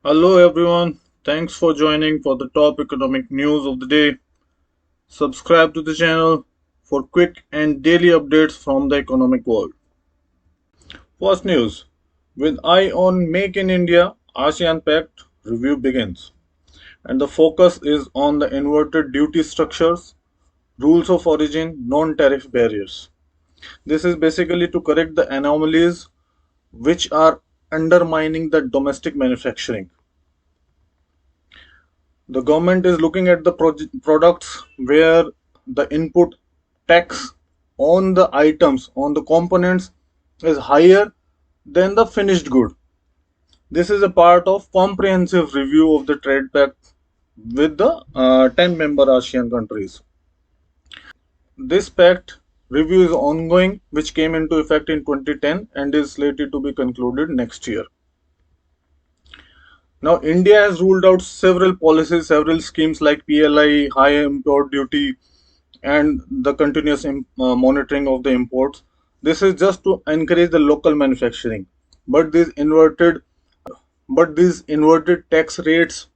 Hello everyone, thanks for joining for the top economic news of the day. Subscribe to the channel for quick and daily updates from the economic world. First news, with eye on Make in India, ASEAN Pact review begins. And the focus is on the inverted duty structures, rules of origin, non-tariff barriers. This is basically to correct the anomalies which are undermining the domestic manufacturing. The government is looking at the products where the input tax on the items, on the components, is higher than the finished good. This is a part of comprehensive review of the trade pact with the 10 member ASEAN countries. This pact review is ongoing, which came into effect in 2010 and is slated to be concluded next year. Now, India has ruled out several policies, several schemes like PLI, high import duty, and the continuous monitoring of the imports. This is just to encourage the local manufacturing. But these inverted tax rates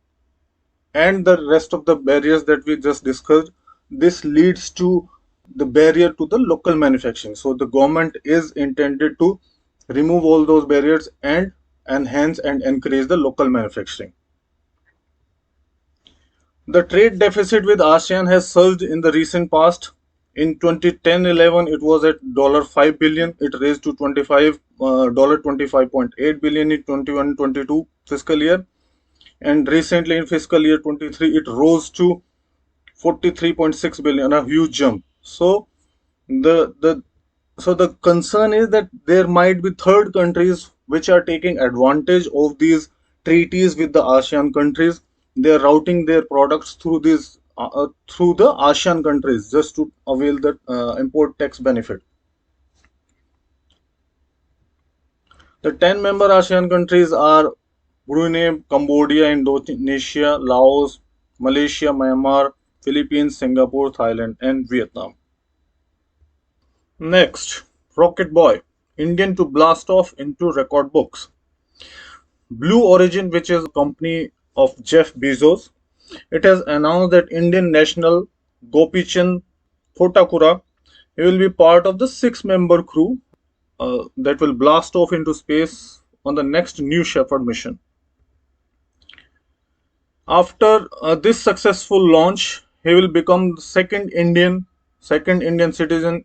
and the rest of the barriers that we just discussed, this leads to the barrier to the local manufacturing. So the government is intended to remove all those barriers and enhance and encourage the local manufacturing. The trade deficit with ASEAN has surged in the recent past. In 2010-11, it was at $5 billion. It raised to $25.8 billion in 21-22 fiscal year, and recently in fiscal year 23, it rose to 43.6 billion, a huge jump. So the the concern is that there might be third countries which are taking advantage of these treaties with the ASEAN countries. They are routing their products through the ASEAN countries just to avail the import tax benefit. The 10 member ASEAN countries are Brunei, Cambodia, Indonesia, Laos, Malaysia, Myanmar, Philippines, Singapore, Thailand, and Vietnam. Next, Rocket Boy, Indian to blast off into record books. Blue Origin, which is a company of Jeff Bezos, it has announced that Indian national Gopichand Thotakura, he will be part of the six-member crew that will blast off into space on the next New Shepard mission. After this successful launch, he will become the second Indian citizen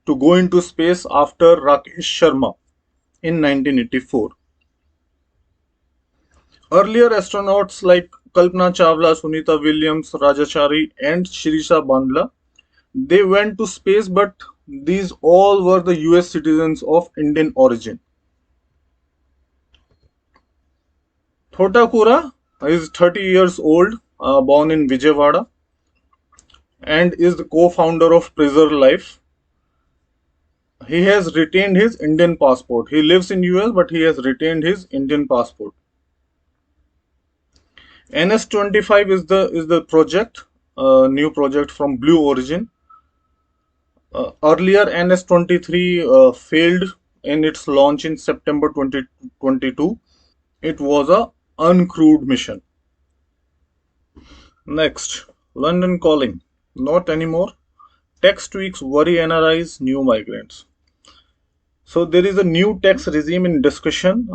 to go into space after Rakesh Sharma in 1984. Earlier astronauts like Kalpana Chawla, Sunita Williams, Rajachari, and Shirisha Bandla, they went to space, but these all were the US citizens of Indian origin. Thotakura is 30 years old, born in Vijayawada, and is the co-founder of Preserve Life. He has retained his Indian passport. He lives in US, but he has retained his Indian passport. NS-25 is the project, new project from Blue Origin. Earlier, NS-23 failed in its launch in September 2022. It was a uncrewed mission. Next, London calling. Not anymore. Tax tweaks worry NRIs, new migrants. So there is a new tax regime in discussion.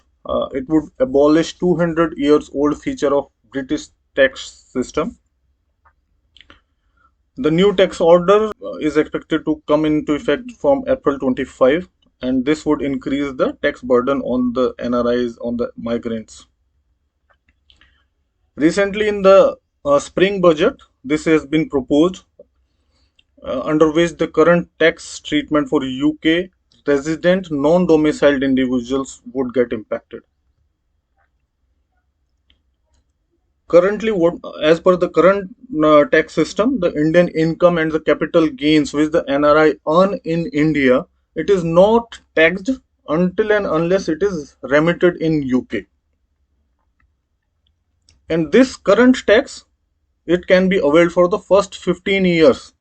It would abolish 200 years old feature of British tax system. The new tax order is expected to come into effect from April 25, and this would increase the tax burden on the NRIs, on the migrants. Recently, in the spring budget, this has been proposed, under which the current tax treatment for UK resident non-domiciled individuals would get impacted. Currently, as per the current tax system, the Indian income and the capital gains which the NRI earn in India, it is not taxed until and unless it is remitted in UK. And this current tax, it can be availed for the first 15 years,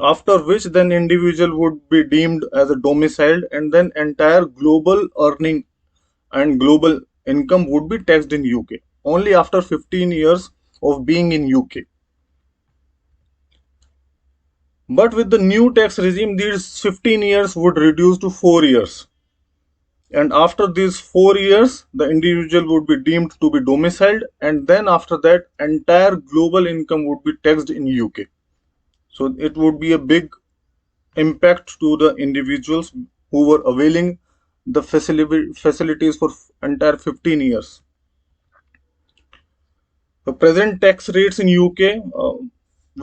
after which then individual would be deemed as a domiciled, and then entire global earning and global income would be taxed in UK. only after 15 years of being in UK. But with the new tax regime, these 15 years would reduce to 4 years. And after these 4 years, the individual would be deemed to be domiciled, and then after that, entire global income would be taxed in UK. So it would be a big impact to the individuals who were availing the facilities for entire 15 years. The present tax rates in UK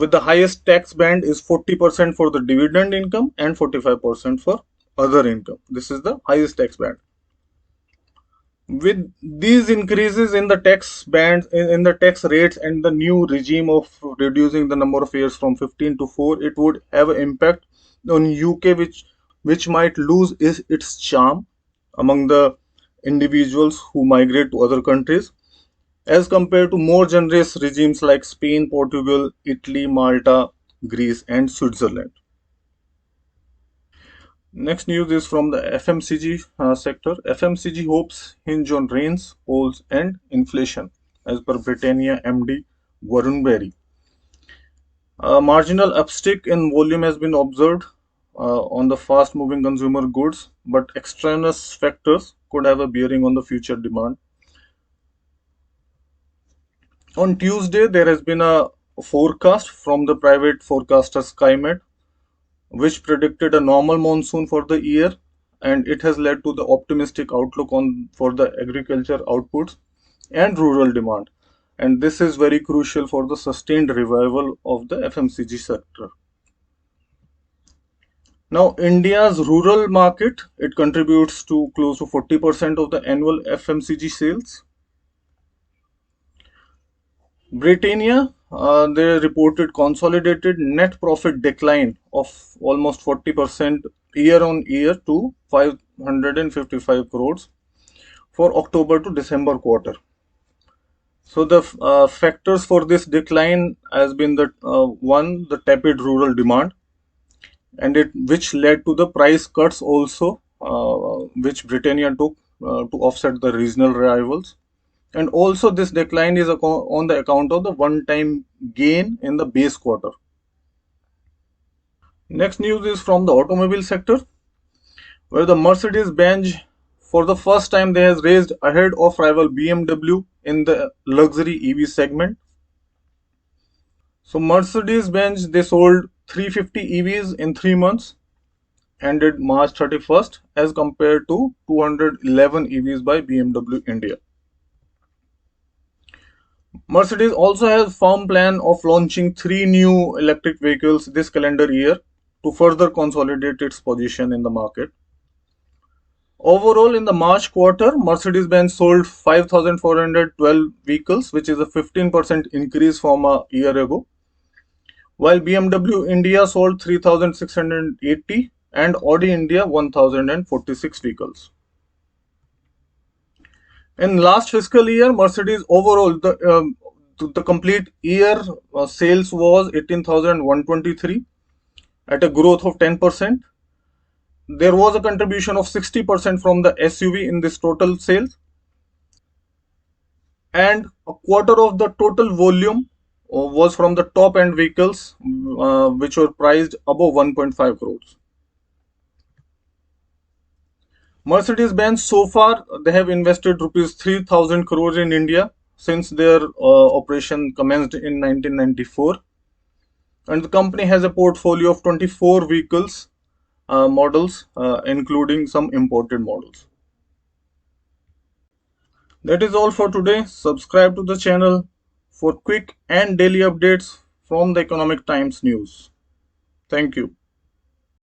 with the highest tax band is 40% for the dividend income and 45% for other income. This is the highest tax band. With these increases in the tax bands, in the tax rates, and the new regime of reducing the number of years from 15 to 4, it would have an impact on UK, which might lose its charm among the individuals who migrate to other countries, as compared to more generous regimes like Spain, Portugal, Italy, Malta, Greece, and Switzerland. Next news is from the FMCG sector. FMCG hopes hinge on rains, polls, and inflation, as per Britannia MD Warren Berry. A marginal upstick in volume has been observed on the fast moving consumer goods, but extraneous factors could have a bearing on the future demand. On Tuesday, there has been a forecast from the private forecaster SkyMed, which predicted a normal monsoon for the year, and it has led to the optimistic outlook on for the agriculture outputs and rural demand. And this is very crucial for the sustained revival of the FMCG sector. Now, India's rural market, it contributes to close to 40% of the annual FMCG sales. Britannia, they reported consolidated net profit decline of almost 40% year on year to 555 crores for October to December quarter. So the factors for this decline has been the one, the tepid rural demand, and it which led to the price cuts also, which Britannia took to offset the regional rivals. And also this decline is on the account of the one-time gain in the base quarter. Next news is from the automobile sector, where the Mercedes-Benz, for the first time, they has raised ahead of rival BMW in the luxury EV segment. So Mercedes-Benz, they sold 350 EVs in 3 months, ended March 31st, as compared to 211 EVs by BMW India. Mercedes also has firm plan of launching 3 new electric vehicles this calendar year to further consolidate its position in the market. Overall, in the March quarter, Mercedes-Benz sold 5,412 vehicles, which is a 15% increase from a year ago, while BMW India sold 3,680 and Audi India 1,046 vehicles. In last fiscal year, Mercedes overall, the complete year sales was 18,123 at a growth of 10%. There was a contribution of 60% from the SUV in this total sales, and a quarter of the total volume was from the top end vehicles, which were priced above 1.5 crores. Mercedes-Benz, so far they have invested rupees 3,000 crores in India since their operation commenced in 1994, and the company has a portfolio of 24 vehicles models, including some imported models. That is all for today. Subscribe to the channel for quick and daily updates from the Economic Times news. Thank you.